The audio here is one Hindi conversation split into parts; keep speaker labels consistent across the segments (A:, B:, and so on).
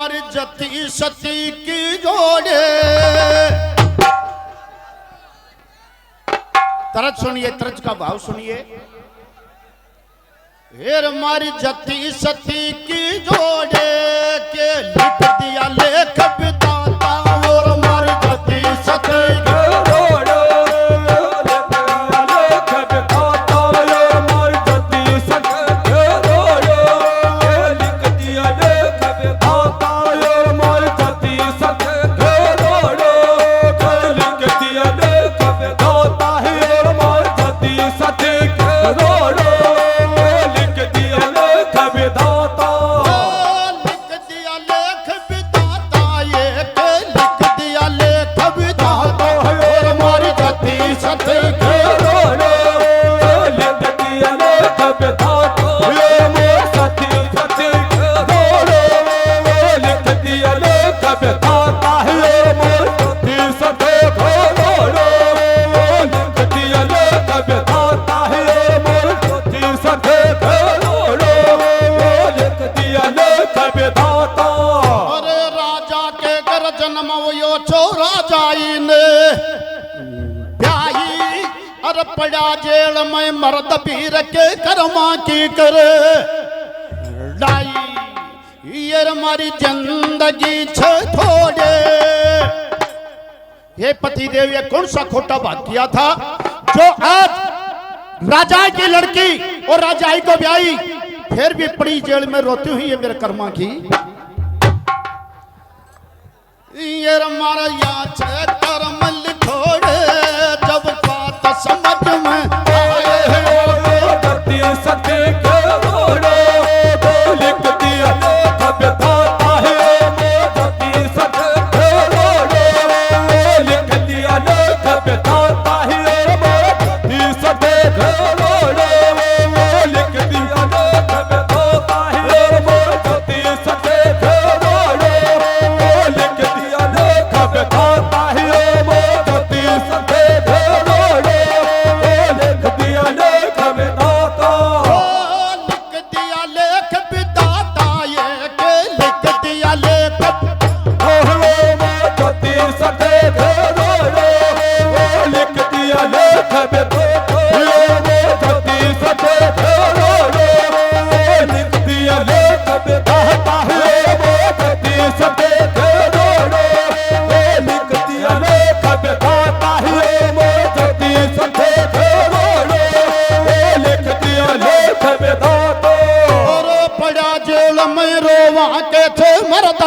A: मारी जती सती की जोड़े। तरज सुनिए, तरज का भाव सुनिए। हेर मारी जती सती की जोड़े के लिख दिया लेख विधाता और मारी जती सती की जोड़े पड़ा जेल में मर्द पीर के कर्मा की करे डाई ये हमारी जिंदगी छे थोड़े। ये पति देव ये कौन सा खोटा बात किया था जो आज राजाई की लड़की और राजाई को ब्याई फिर भी पड़ी जेल में रोती हुई है मेरे कर्मा की। ये हमारा या छे कर्म लिखोड़े जब बात समझ में आए हैं धरती सत्य के घोड़े तो लिख दिया लेख विधाता है धरती सत्य के घोड़े लिख दिया लेख विधाता है धरती सत्य के घोड़े लिख दिया लेख विधाता है धरती सत्य के घोड़े लिख दिया लेख विधाता है धरती सत्य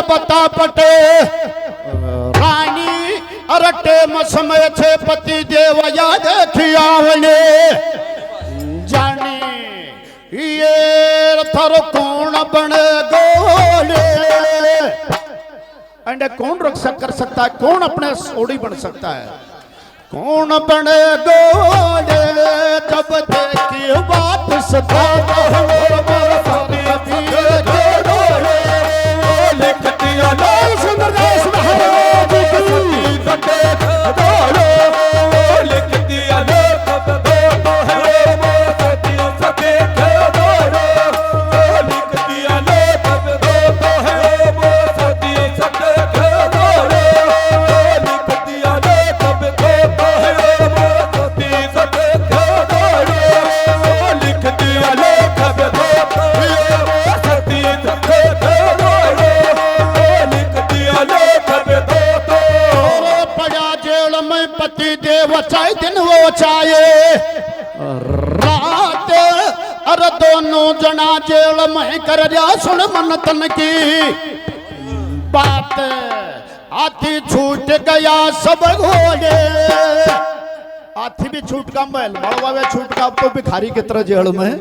A: बता पटे रानी अरटे मसमय छे पति देव याद खियावने जाने ये थर कौन बने गोले अंडे कौन रक्षा कर सकता है, कौन अपने सोड़ी बन सकता है, कौन बने गोले जब देखी वापस सुंदरदास महाराज लिख दिया लेख विधाता है सती सती के घोड़े लिख दिया लेख विधाता है सती सती के घोड़े लिख दिया लेख विधाता है सती सती के घोड़े लिख दिया लेख विधाता है सती सती के घोड़े पति देव चाहे दिन वो चाहे रात अरे दोनों जना जेल में कर जा सुन मन तन की बात हाथी छूट गया सब घोड़े हाथी भी छूट का महल मड़वा छूट का अब तो भिखारी की तरह जेल में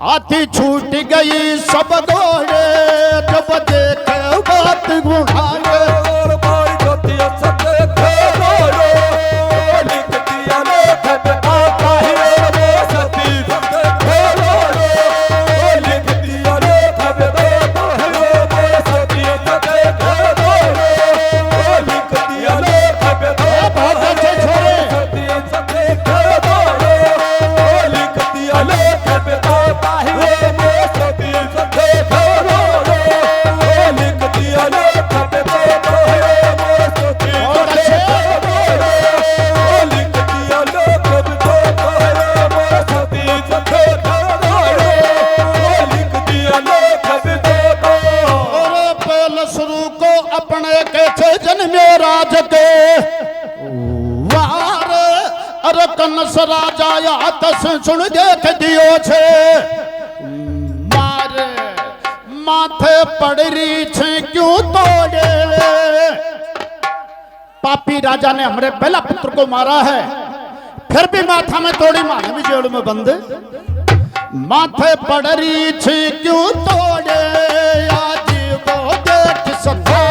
A: हाथी छूट गई सब घोड़े जब देखे बात गुणाए अपने के छे जन्मे राज के वार अरे कनस राजा या तस सुन देख दियो छे मारे माथे पड़री छे क्यों तोड़े पापी राजा ने हमारे पहला पुत्र को मारा है फिर भी माथा में तोड़ी माने भी जेल में बंद माथे पड़री छे क्यों तोड़े आज वो देख सके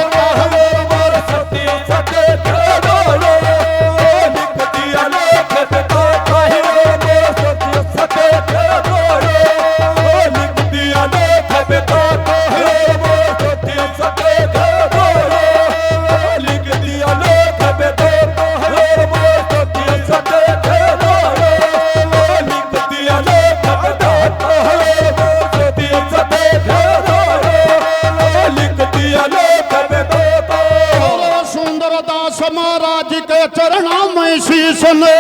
A: महाराज के चरणों में शीश ने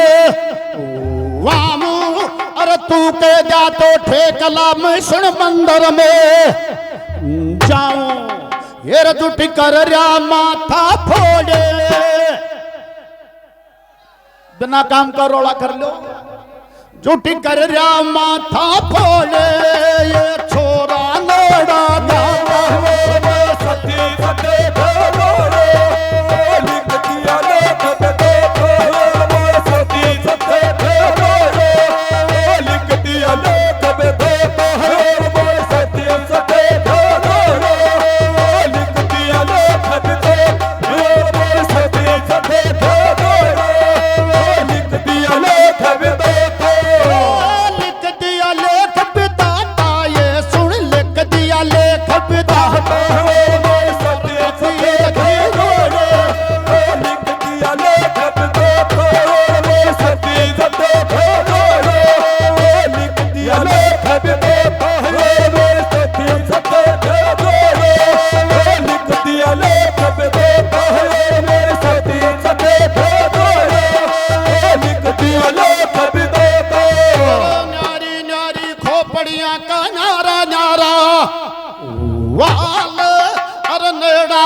A: वामू अरे तू के जा तो ठेकला में सुन मंदिर में जाऊं ये रजुटी कर रहा माथा फोड़े बिना काम का रोला कर लो जुटी कर रहा माथा फोड़े ये छोरा लोड़ा सती सते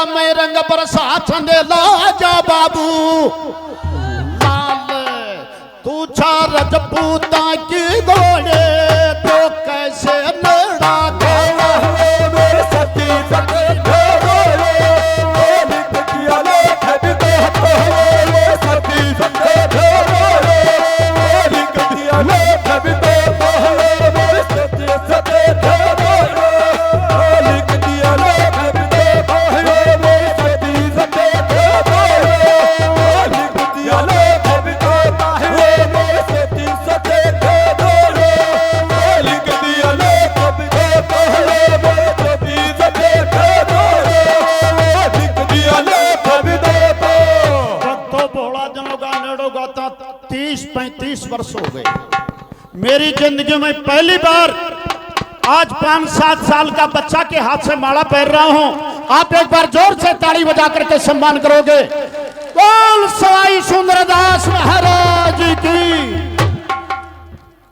A: में रंग बरसात ने लाजा बाबू लाल तू छा रजपूता की घोड़े तो कैसे नड़ा मेरे सती सती वर्ष हो गए मेरी जिंदगी में पहली बार आज 5-7 साल का बच्चा के हाथ से माला पहन रहा हूं आप एक बार जोर से ताली बजा करके सम्मान करोगे बोल सवाई सुंदरदास महाराज की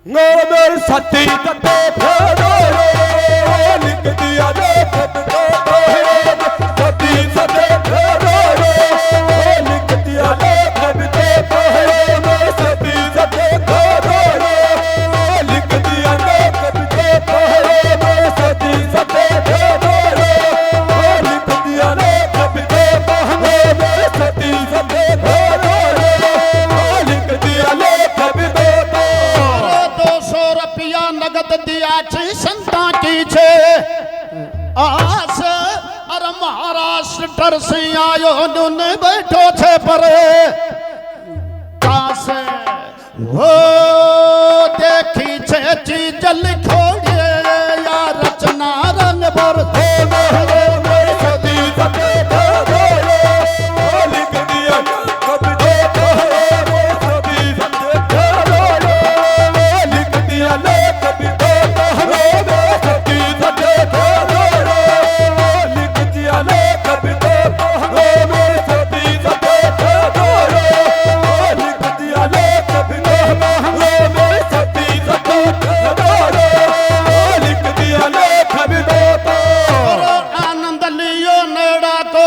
A: मेरे सती सते लिख दिया सती सते लिख दिया संता की छे आस अरे महाराष्ट्र टर से आयो नुन बैठो छे परे कास वो देखी छे चीज लिखोड़े या रचना रंग भर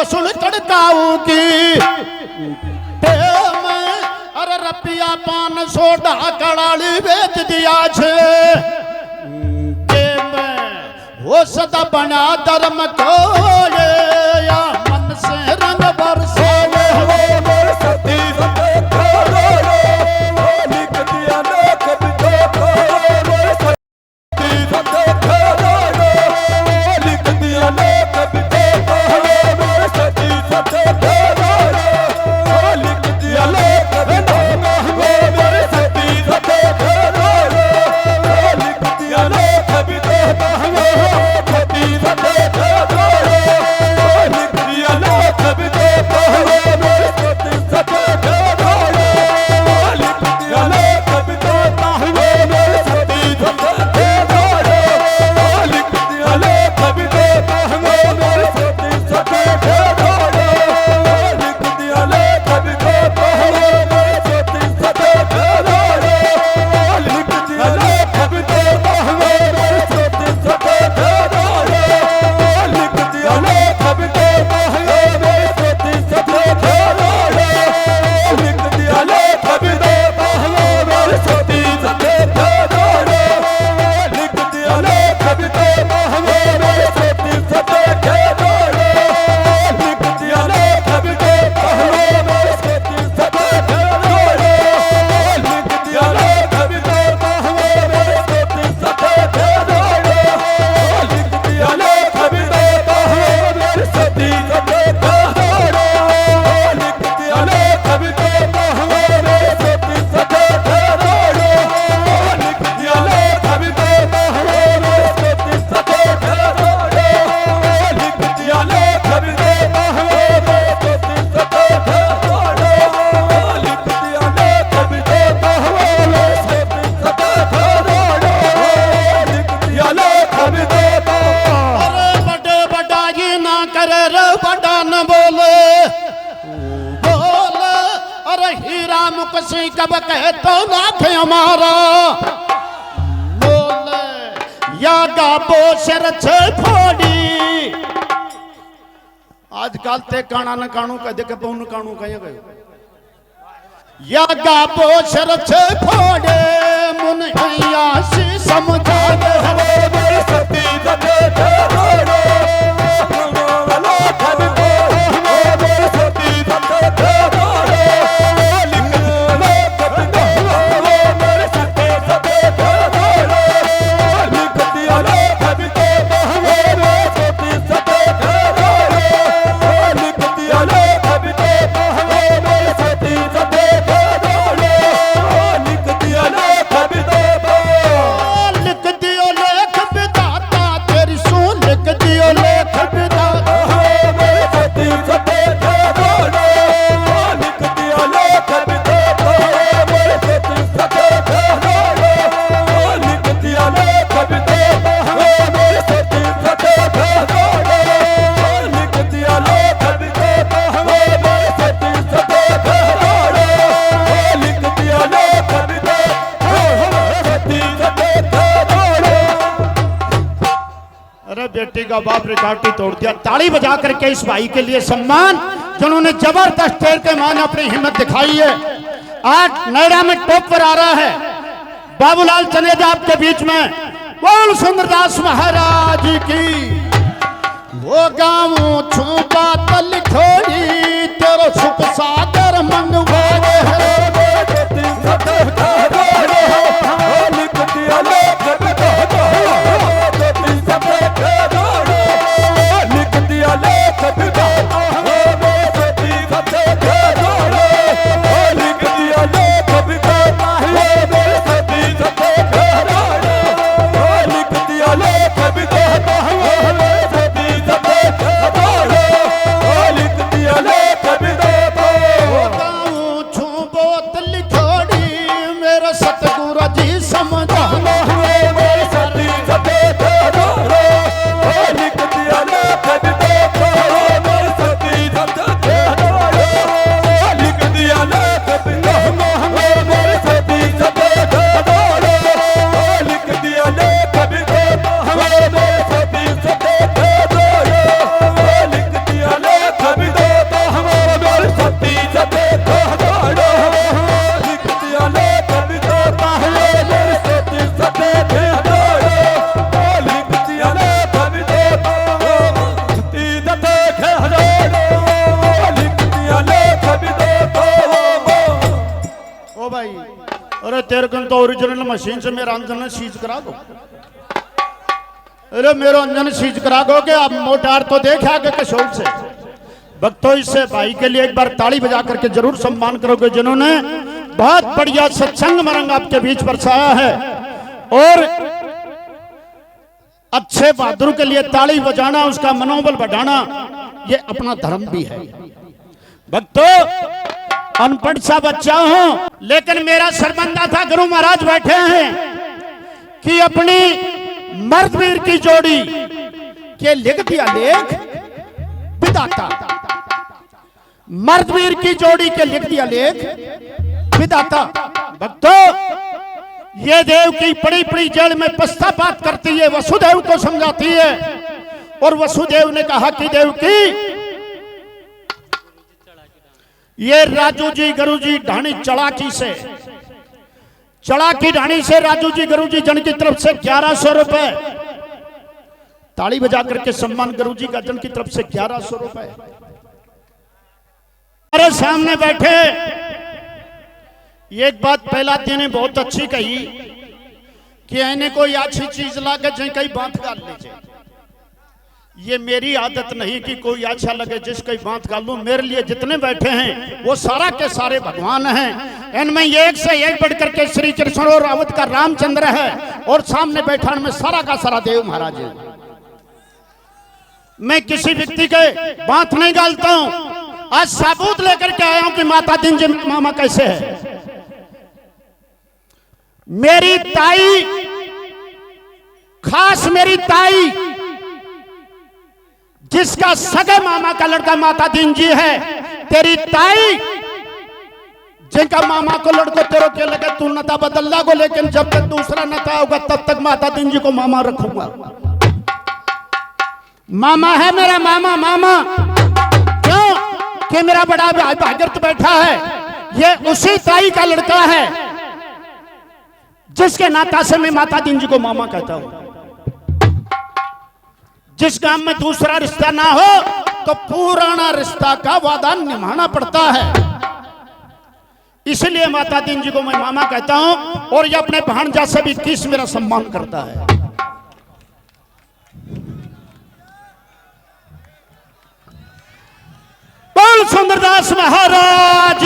A: सुन तड़काऊ की मैं अरे रपिया 500 कड़ाली बेच दिया छे के मैं हो सदा बना धर्म को या मन से रंग बरसे
B: सती लिख दिया
A: मुकसी कब कहे तो लाख हमारा बोल या गाबो सिर छे फोड़ी आजकल ते काना न कानू कह दे के पौन कानू कहे गयो या गाबो सिर छे फोड़े मुन हैया सी समझा दे हवे सती दे ढोड़ो लो खब को सती दे बेटी का बाप रिकॉर्ड तोड़ दिया। ताली बजा करके इस भाई के लिए सम्मान जिन्होंने जबरदस्त तेर के मान अपनी हिम्मत दिखाई है। आज नोएडा में टॉप पर आ रहा है बाबूलाल चनेजा आपके बीच में। बोल सुंदरदास महाराज की। वो गाँव छुपा तल खोड़ी तेरो सुख सागर मंगवा
B: लिख देखे हजारों लिख दिया लेख विधाता
A: ओ भाई, अरे तेरे को तो ओरिजिनल मशीन से मेरा अंजन सीज करा दो। अरे मेरा अंजन सीज करा दो कि आप मोटार तो देखे आगे कशोल से। भक्तों, इससे भाई के लिए एक बार ताली बजा करके जरूर सम्मान करोगे जिन्होंने बहुत बढ़िया सत्संग मरंग आपके बीच बरसाया है। और अच्छे बहादुर के लिए ताली बजाना, उसका मनोबल बढ़ाना, ये अपना धर्म भी है। भक्तों, अनपढ़ सा बच्चा हूं, लेकिन मेरा सरबंदा था, गुरु महाराज बैठे हैं कि अपनी मर्दवीर की जोड़ी के लिख दिया लेख विधाता। मर्दवीर की जोड़ी के लिख दिया लेख विधाता। भक्तों, ये देव की बड़ी बड़ी जेल में पश्चाताप करती है, वसुदेव को समझाती है। और वसुदेव ने कहा कि देव की ये राजू जी गुरु जी ढाणी चढ़ाकी से राजू जी गुरु जी जन की तरफ से 1100 रुपए। ताली बजा करके सम्मान गुरु जी का जन की तरफ से 1100 रुपए। हमारे सामने बैठे एक बात पहला दिन ने बहुत अच्छी कही कि इन्हें कोई अच्छी चीज ला के जो कई बात गाल लीजिए। ये मेरी आदत नहीं कि कोई अच्छा लगे जिस कई बात गाल लूं। मेरे लिए जितने बैठे हैं वो सारा के सारे भगवान हैं। इनमें एक से एक बढ़ करके श्री कृष्ण और अवध का रामचंद्र है, और सामने बैठा में सारा का सारा देव महाराज है। मैं किसी व्यक्ति के बात नहीं गालता हूं। आज सबूत लेकर के आया हूं कि माता दिन जी मामा कैसे है। मेरी ताई, खास मेरी ताई, जिसका सगे मामा का लड़का माता दीन जी है, तेरी ताई जिनका मामा को लड़को तेरे के लगे तू नता बदलना को, लेकिन जब तक दूसरा नता होगा तब तक माता दीन जी को मामा रखूंगा। मामा है मेरा मामा। क्यों कि मेरा बड़ा भाई भागीरथ बैठा है, ये उसी ताई का लड़का है जिसके नाता से मैं माता दीन जी को मामा कहता हूं। जिस गांव में दूसरा रिश्ता ना हो तो पुराना रिश्ता का वादा निभाना पड़ता है। इसलिए माता दीन जी को मैं मामा कहता हूं, और ये अपने भांजा से भी किस मेरा सम्मान करता है। बोल सुंदरदास महाराज